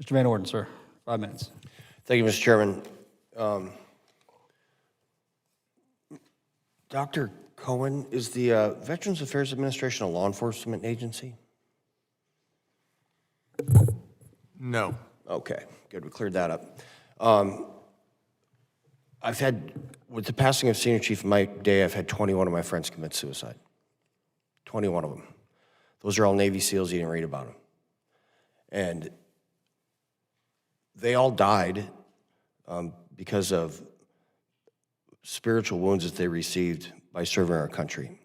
Mr. Van Orden, sir, 5 minutes. Thank you, Mr. Chairman. Dr. Cohen, is the Veterans Affairs Administration a law enforcement agency? No. Okay, good, we cleared that up. I've had, with the passing of Senior Chief Mike Day, I've had 21 of my friends commit suicide. 21 of them. Those are all Navy SEALs, you didn't read about them. And they all died because of spiritual wounds that they received by serving our country.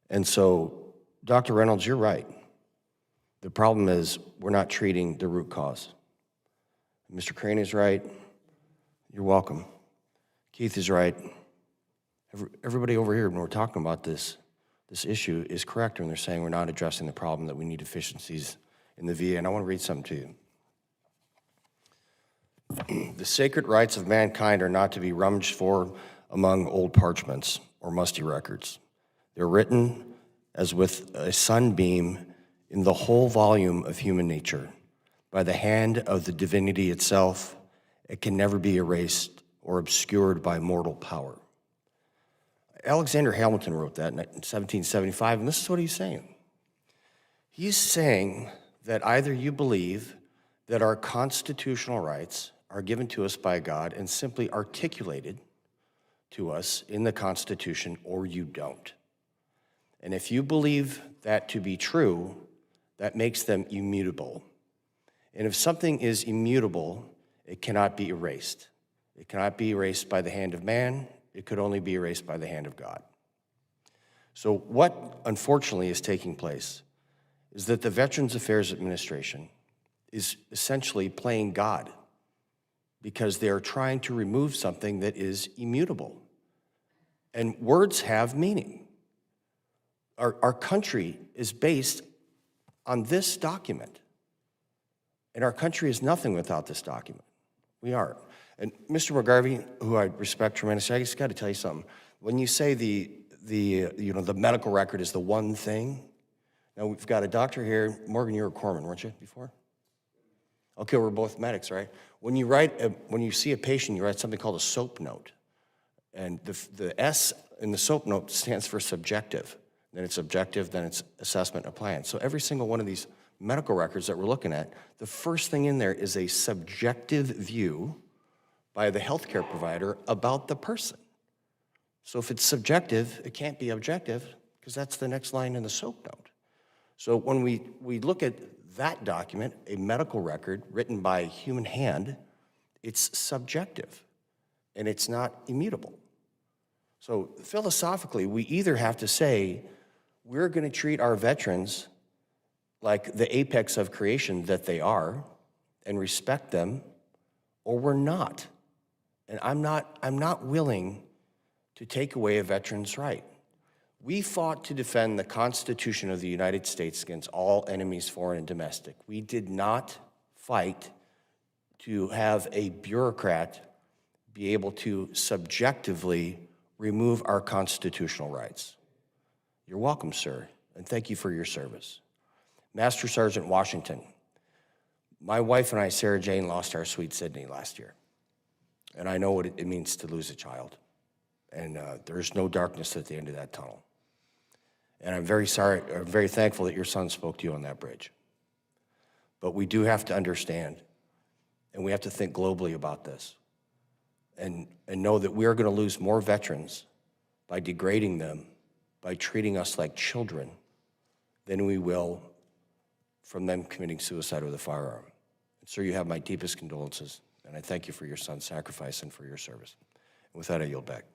And so, Dr. Reynolds, you're right. The problem is we're not treating the root cause. Mr. Crane is right. You're welcome. Keith is right. Everybody over here, when we're talking about this issue, is correct when they're saying we're not addressing the problem, that we need efficiencies in the VA. And I want to read something to you. The sacred rights of mankind are not to be rummaged for among old parchments or musty records. They're written as with a sunbeam in the whole volume of human nature. By the hand of the divinity itself, it can never be erased or obscured by mortal power. Alexander Hamilton wrote that in 1775, and this is what he's saying. He's saying that either you believe that our constitutional rights are given to us by God and simply articulated to us in the Constitution, or you don't. And if you believe that to be true, that makes them immutable. And if something is immutable, it cannot be erased. It cannot be erased by the hand of man. It could only be erased by the hand of God. So what, unfortunately, is taking place is that the Veterans Affairs Administration is essentially playing God, because they are trying to remove something that is immutable. And words have meaning. Our country is based on this document. And our country is nothing without this document. We are. And Mr. McGarvey, who I respect tremendously, I just got to tell you something. When you say the medical record is the one thing, now we've got a doctor here. Morgan, you were a corpsman, weren't you, before? Okay, we're both medics, right? When you see a patient, you write something called a SOAP note. And the S in the SOAP note stands for subjective. Then it's objective, then it's assessment and plan. So every single one of these medical records that we're looking at, the first thing in there is a subjective view by the healthcare provider about the person. So if it's subjective, it can't be objective, because that's the next line in the SOAP note. So when we look at that document, a medical record written by a human hand, it's subjective, and it's not immutable. So philosophically, we either have to say, we're going to treat our veterans like the apex of creation that they are and respect them, or we're not. And I'm not willing to take away a veteran's right. We fought to defend the Constitution of the United States against all enemies, foreign and domestic. We did not fight to have a bureaucrat be able to subjectively remove our constitutional rights. You're welcome, sir, and thank you for your service. Master Sergeant Washington, my wife and I, Sarah Jane, lost our sweet Sydney last year. And I know what it means to lose a child. And there's no darkness at the end of that tunnel. And I'm very thankful that your son spoke to you on that bridge. But we do have to understand, and we have to think globally about this, and know that we are going to lose more veterans by degrading them, by treating us like children, than we will from them committing suicide with a firearm. And sir, you have my deepest condolences, and I thank you for your son's sacrifice and for your service. And with that, I yield back.